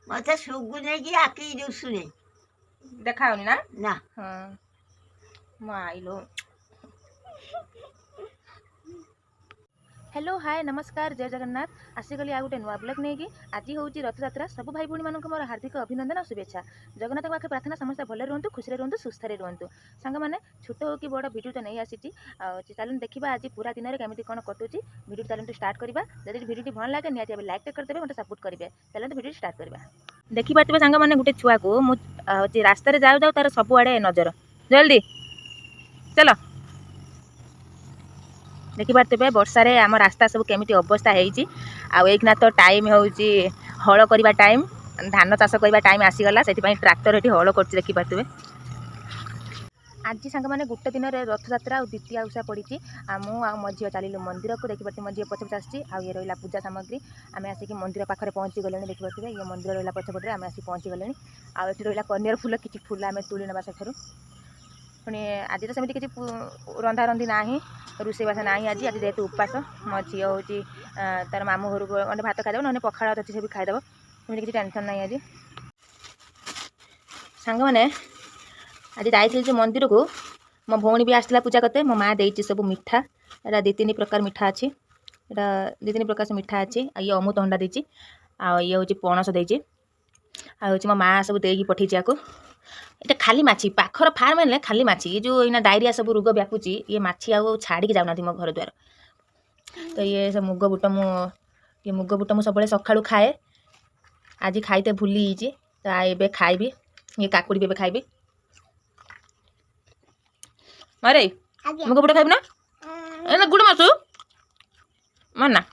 मत शुगुने कि आखि दुसुने देखाओनी ना ना हाँ माइलो। हेलो हाय नमस्कार जय जगन्नाथ आसिगली आ गोटे नुआ ब्लॉग नहीं कि आज हूँ रथयात्रा सब भाई भूणी मानक मोर हार्दिक अभिनंदन और शुभेच्छा। जगन्नाथ पाखे प्रार्थना समस्त भले रुहतु खुशी रुहतु सुस्थ रुहतु। सांग मैंने छोट हो कि बड़ भिडियो तो नहीं आसी चलूँ देखा आज पूरा दिन में केमी कौन कटुची भिडियो चलते स्टार्ट करवा। जब भिडियो भल लगे निहत लाइक करदे मतलब सपोर्ट करेंगे चलते भिडियो स्टार्ट करवा। देखिपे सांग मैंने गोटे छुआ को मुझे रास्तार जाऊ जाऊ तार सबुआड़े नजर जल्दी चल देखिपे वर्षारे आम रास्ता सब केमिटी अवस्था होती आना तो टाइम हूँ हल करवा टाइम धान चाष करवा टाइम आसीगला से ट्रैक्टर ये हल कर देखिपे। आज सांग मैंने गोटे दिन रथयात्रा और द्वितीय उषा पड़ी मुझे मो झी चलू मंदिर को देखिपे मो झी पछ पछ आसी रहा पूजा सामग्री आम आसिक मंदिर पाखे पहुँची गले देखिपे ये मंदिर रहा पछपटे आम आसिक पहुँची गले आठ रहा कनियर फूल किसी फूल आम तुली ना से पुणी आज तो सेमती किसी रंधा रंधि ना रोषेईबास ना आज आज जेहतु उपास मो झी हूँ तार मामू घर को गंडे भात खाईदेव ना पखाड़ अच्छी से भी खाईदेव सेमती किसी टेंशन ना आज सांग मैंने आज जाइए मंदिर को मो भौणी भी आसला पूजा करते मो माँ देती सब मिठा एटा 2-3 प्रकार मिठा अच्छी एटा 2-3 प्रकार से मिठा अच्छी ये अमृतभंडा देती ये हूँ पणस देती मो माँ सब देकी पठेची या ये खाली माछी पाखर फार्म है खाली माछी ये जो इना डायरिया सब रोग व्यापुची ये माछी आ छाड़ी जाऊना मो घर द्वार तो ये सब मुग बुट मु सब सकाळू खाए आज खाईते भूली तो ये खाइबी ये काकुड़ी भी खाइबी मारे मुग बुट खाइब ना गुड़ मासु माना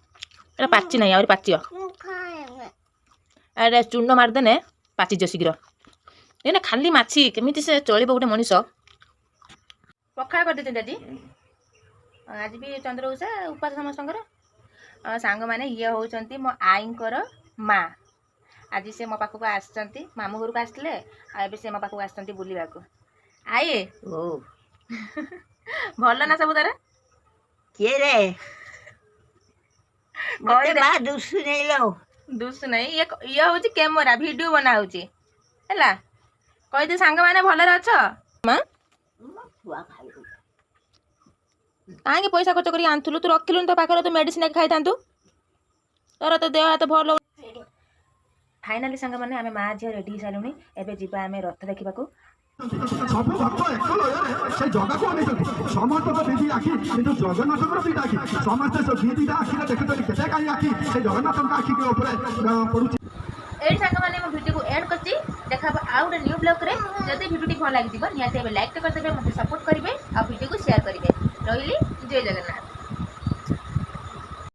ये पाची ना और पाची अरे चूर्ण मारदेने पाची शीघ्र ये खाली माछी केमी से चलो गोटे मनीष पखाड़ कर देते आज आज भी चंद्र उषा उपास समस्त सांग मैंने ये होती मो आईंकर माँ आज से मो पाखक आसती मामू घर को आसते आए से मो पाखक आसती बुलवा को आए ओ भल ना सब तार किए रे मते बा दुसुने लो दुस नहीं ये हूँ कैमेरा वीडियो बना है कही दे सांग मैंने भल अच्छ माँ कहीं पैसा खर्च कर आनुलु तू रखिलु तो पाखे तो मेडिसिन खाई था तोर तो देह हाथ भल फाइनाली सांग मैंने आम माँ झील रेडी सारूँ एवं जीवा आम रथ देखा सब भक्त एक लय से जगह को नहीं समस्त विधि आखि किंतु जगन्नाथ दिटा आखि समस्त सब विधि आखि देखते केते कहीं आखि से जगन्नाथ आखि के ऊपर पड़ुछि एड सांग माने मो वीडियो को एड करछि देखा आउ रे न्यू ब्लॉग रे जदि वीडियो टी भल लागि दिबो निहाते लाइक करदेबे मते सपोर्ट करिवे आ वीडियो को शेयर करिवे रहिली जय जगन्नाथ।